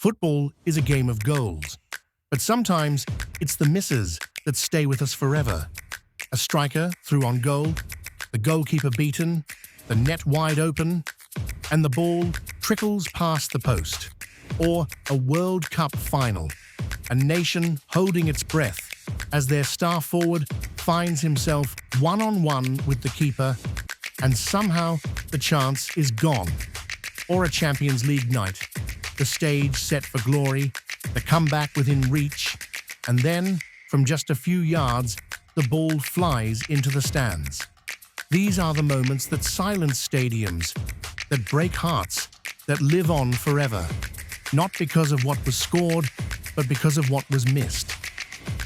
Football is a game of goals, but sometimes it's the misses that stay with us forever. A striker through on goal, the goalkeeper beaten, the net wide open, and the ball trickles past the post. Or a World Cup final, a nation holding its breath as their star forward finds himself one-on-one with the keeper, and somehow the chance is gone. Or a Champions League night, the stage set for glory, the comeback within reach, and then, from just a few yards, the ball flies into the stands. These are the moments that silence stadiums, that break hearts, that live on forever. Not because of what was scored, but because of what was missed.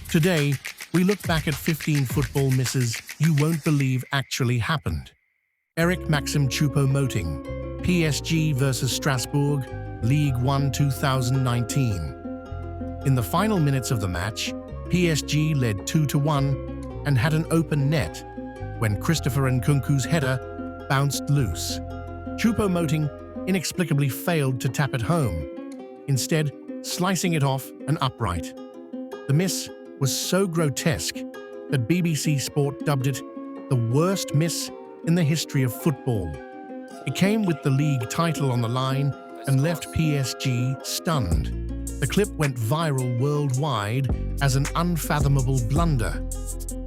Today, we look back at 15 football misses you won't believe actually happened. Eric Maxim Choupo-Moting, PSG versus Strasbourg, Ligue 1 2019. In the final minutes of the match, PSG led 2-1 and had an open net when Christopher Nkunku's header bounced loose. Choupo-Moting inexplicably failed to tap it home, instead slicing it off and upright. The miss was so grotesque that BBC Sport dubbed it the worst miss in the history of football. It came with the league title on the line and left PSG stunned. The clip went viral worldwide as an unfathomable blunder,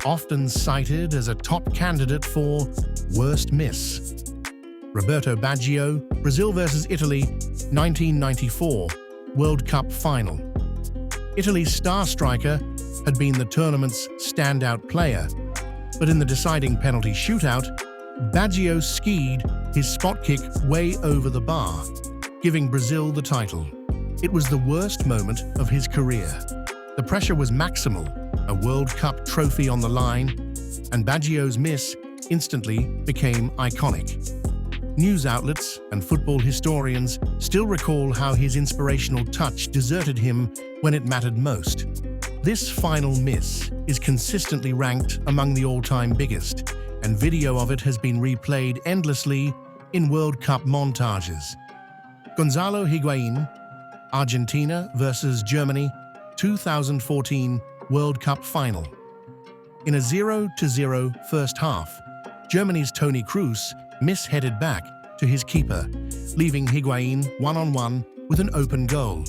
often cited as a top candidate for worst miss. Roberto Baggio, Brazil versus Italy, 1994, World Cup final. Italy's star striker had been the tournament's standout player, but in the deciding penalty shootout, Baggio skied his spot kick way over the bar, giving Brazil the title. It was the worst moment of his career. The pressure was maximal, a World Cup trophy on the line, and Baggio's miss instantly became iconic. News outlets and football historians still recall how his inspirational touch deserted him when it mattered most. This final miss is consistently ranked among the all-time biggest, and video of it has been replayed endlessly in World Cup montages. Gonzalo Higuain, Argentina versus Germany, 2014 World Cup final. In a 0-0 first half, Germany's Toni Kroos misheaded back to his keeper, leaving Higuain one-on-one with an open goal.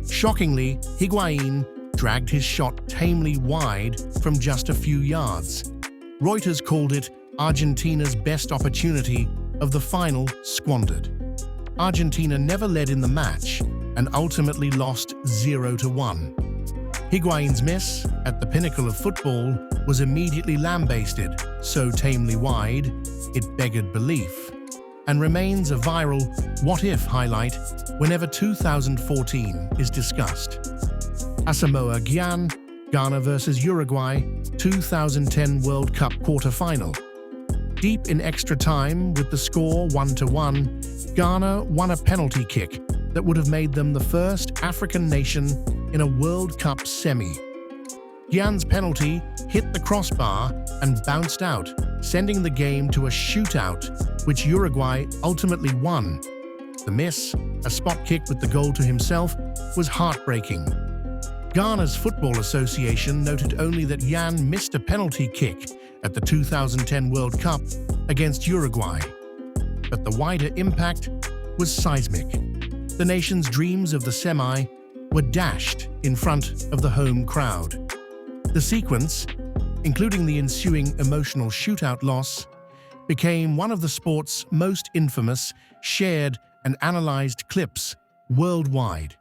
Shockingly, Higuain dragged his shot tamely wide from just a few yards. Reuters called it Argentina's best opportunity of the final squandered. Argentina never led in the match and ultimately lost 0-1. Higuain's miss, at the pinnacle of football, was immediately lambasted, so tamely wide, it beggared belief, and remains a viral what-if highlight whenever 2014 is discussed. Asamoah Gyan, Ghana versus Uruguay, 2010 World Cup quarter-final. Deep in extra time with the score 1-1, Ghana won a penalty kick that would have made them the first African nation in a World Cup semi. Gyan's penalty hit the crossbar and bounced out, sending the game to a shootout, which Uruguay ultimately won. The miss, a spot kick with the goal to himself, was heartbreaking. Ghana's Football Association noted only that Gyan missed a penalty kick at the 2010 World Cup against Uruguay. But the wider impact was seismic. The nation's dreams of the semi were dashed in front of the home crowd. The sequence, including the ensuing emotional shootout loss, became one of the sport's most infamous, shared and analyzed clips worldwide.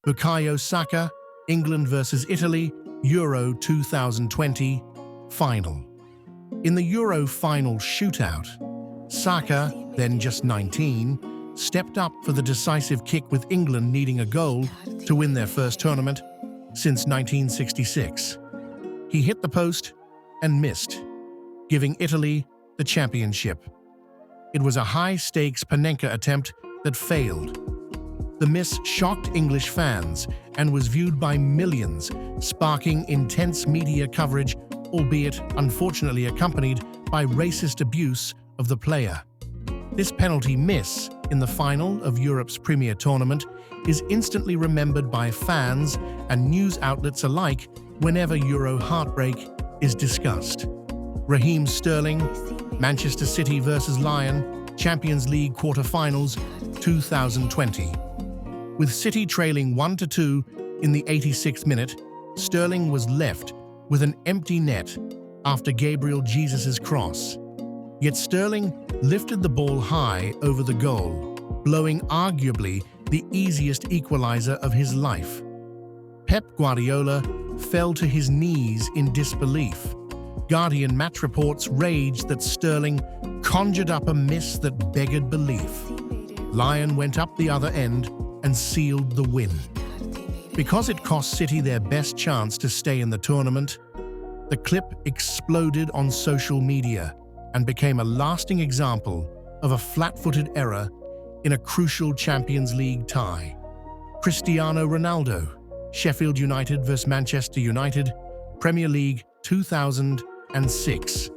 Bukayo Saka, England versus Italy, Euro 2020, final. In the Euro final shootout, Saka, then just 19, stepped up for the decisive kick with England needing a goal to win their first tournament since 1966. He hit the post and missed, giving Italy the championship. It was a high-stakes Panenka attempt that failed. The miss shocked English fans and was viewed by millions, sparking intense media coverage, albeit unfortunately accompanied by racist abuse of the player. This penalty miss in the final of Europe's premier tournament is instantly remembered by fans and news outlets alike whenever Euro heartbreak is discussed. Raheem Sterling, Manchester City vs Lyon, Champions League quarter-finals 2020. With City trailing 1-2 in the 86th minute, Sterling was left with an empty net after Gabriel Jesus' cross. Yet Sterling lifted the ball high over the goal, blowing arguably the easiest equalizer of his life. Pep Guardiola fell to his knees in disbelief. Guardian match reports raged that Sterling conjured up a miss that beggared belief. Lyon went up the other end and sealed the win. Because it cost City their best chance to stay in the tournament, the clip exploded on social media and became a lasting example of a flat-footed error in a crucial Champions League tie. Cristiano Ronaldo, Sheffield United vs Manchester United, Premier League 2006.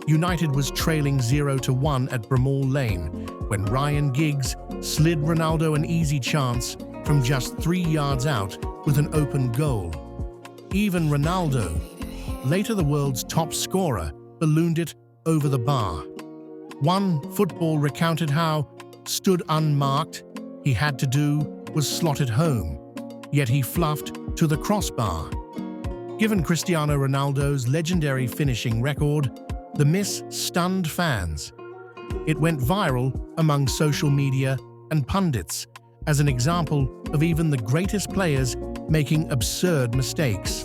United was trailing 0-1 at Bramall Lane when Ryan Giggs slid Ronaldo an easy chance from just 3 yards out with an open goal. Even Ronaldo, later the world's top scorer, ballooned it over the bar. One Football recounted how, stood unmarked, he had to do was slot it home, yet he fluffed to the crossbar. Given Cristiano Ronaldo's legendary finishing record, the miss stunned fans. It went viral among social media and pundits as an example of even the greatest players making absurd mistakes.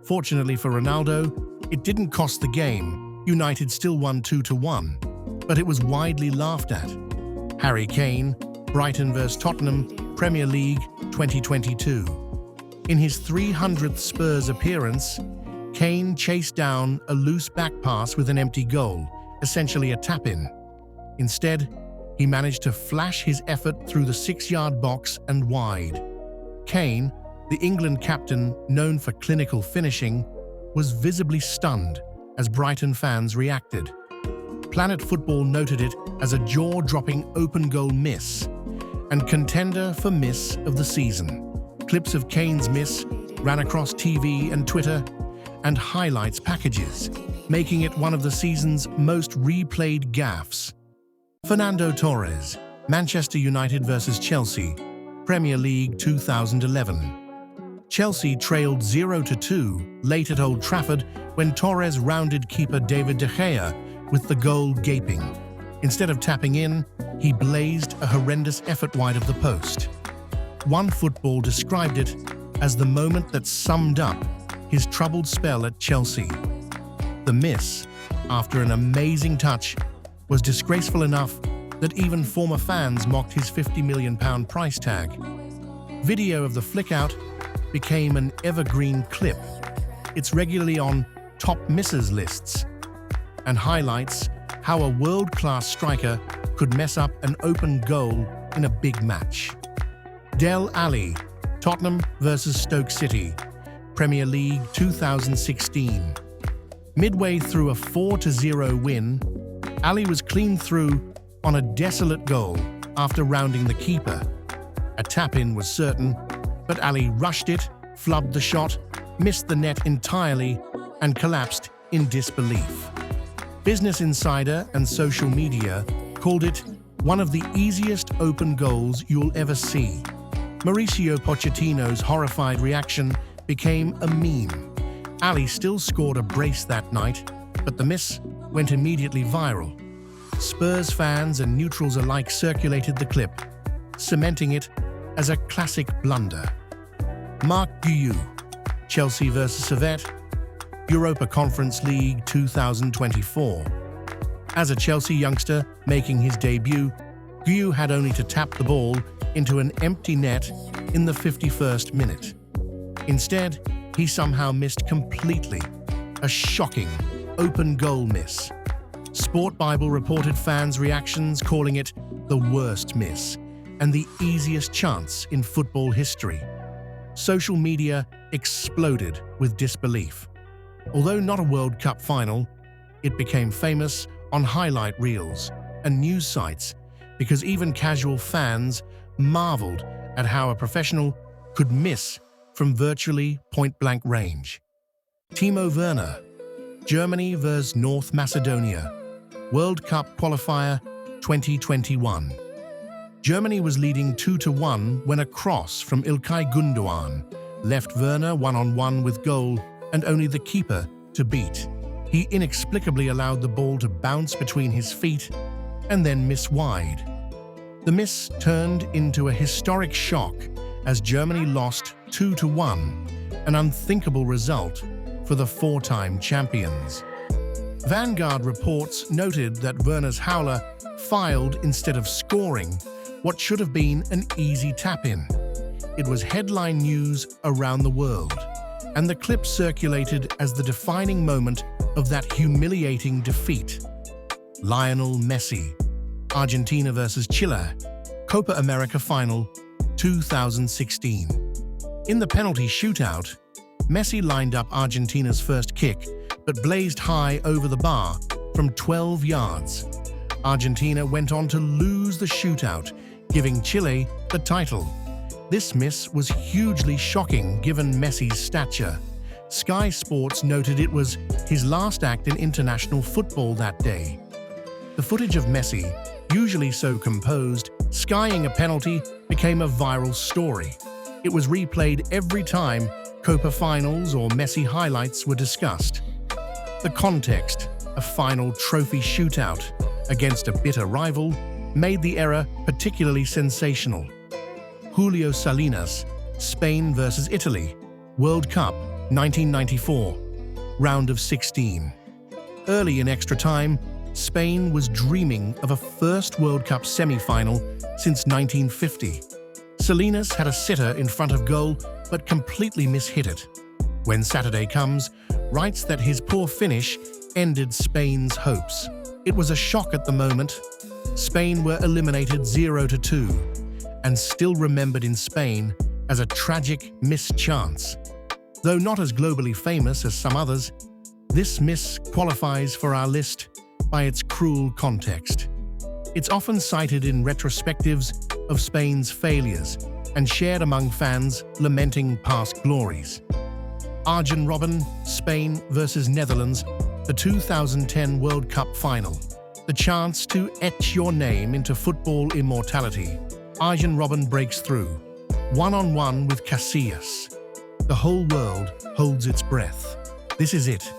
Fortunately for Ronaldo, it didn't cost the game. United still won 2-1, but it was widely laughed at. Harry Kane, Brighton vs Tottenham, Premier League 2022. In his 300th Spurs appearance, Kane chased down a loose back pass with an empty goal, essentially a tap-in. Instead, he managed to flash his effort through the 6-yard box and wide. Kane, the England captain known for clinical finishing, was visibly stunned as Brighton fans reacted. Planet Football noted it as a jaw-dropping open goal miss and contender for miss of the season. Clips of Kane's miss ran across TV and Twitter and highlights packages, making it one of the season's most replayed gaffes. Fernando Torres, Manchester United vs Chelsea, Premier League 2011. Chelsea trailed 0-2 late at Old Trafford when Torres rounded keeper David De Gea with the goal gaping. Instead of tapping in, he blazed a horrendous effort wide of the post. One Football described it as the moment that summed up his troubled spell at Chelsea. The miss, after an amazing touch, was disgraceful enough that even former fans mocked his £50 million price tag. Video of the flick-out became an evergreen clip. It's regularly on top misses lists and highlights how a world-class striker could mess up an open goal in a big match. Dele Alli, Tottenham vs Stoke City, Premier League 2016. Midway through a 4-0 win, Ali was clean through on a desolate goal after rounding the keeper. A tap-in was certain, but Ali rushed it, flubbed the shot, missed the net entirely, and collapsed in disbelief. Business Insider and social media called it one of the easiest open goals you'll ever see. Mauricio Pochettino's horrified reaction became a meme. Ali still scored a brace that night, but the miss went immediately viral. Spurs fans and neutrals alike circulated the clip, cementing it as a classic blunder. Marc Guiu, Chelsea vs Servette, Europa Conference League 2024. As a Chelsea youngster making his debut, Guiu had only to tap the ball into an empty net in the 51st minute. Instead, he somehow missed completely. A shocking, open goal miss. Sport Bible reported fans' reactions, calling it the worst miss and the easiest chance in football history. Social media exploded with disbelief. Although not a World Cup final, it became famous on highlight reels and news sites because even casual fans marveled at how a professional could miss from virtually point-blank range. Timo Werner, Germany vs North Macedonia, World Cup qualifier 2021. Germany was leading 2-1 when a cross from İlkay Gündoğan left Werner one-on-one with goal and only the keeper to beat. He inexplicably allowed the ball to bounce between his feet and then miss wide. The miss turned into a historic shock as Germany lost 2-1, an unthinkable result for the four-time champions. Vanguard reports noted that Werner's howler filed instead of scoring what should have been an easy tap-in. It was headline news around the world, and the clip circulated as the defining moment of that humiliating defeat. Lionel Messi, Argentina vs Chile, Copa America Final 2016. In the penalty shootout, Messi lined up Argentina's first kick but blazed high over the bar from 12 yards. Argentina went on to lose the shootout, giving Chile the title. This miss was hugely shocking given Messi's stature. Sky Sports noted it was his last act in international football that day. The footage of Messi, usually so composed, skying a penalty became a viral story. It was replayed every time Copa finals or Messi highlights were discussed. The context, a final trophy shootout against a bitter rival, made the era particularly sensational. Julio Salinas, Spain vs Italy, World Cup 1994, round of 16. Early in extra time, Spain was dreaming of a first World Cup semi-final since 1950. Salinas had a sitter in front of goal but completely mishit it. When Saturday comes, writes that his poor finish ended Spain's hopes. It was a shock at the moment. Spain were eliminated 0-2 and still remembered in Spain as a tragic missed chance. Though not as globally famous as some others, this miss qualifies for our list by its cruel context. It's often cited in retrospectives of Spain's failures and shared among fans lamenting past glories. Arjen Robben, Spain vs Netherlands, the 2010 World Cup final. The chance to etch your name into football immortality. Arjen Robben breaks through, one-on-one with Casillas. The whole world holds its breath. This is it.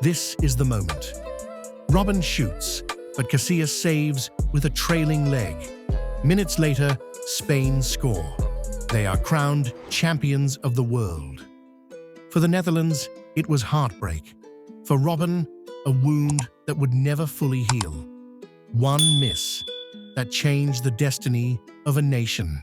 This is the moment. Robben shoots, but Casillas saves with a trailing leg. Minutes later, Spain score. They are crowned champions of the world. For the Netherlands, it was heartbreak. For Robben, a wound that would never fully heal. One miss that changed the destiny of a nation.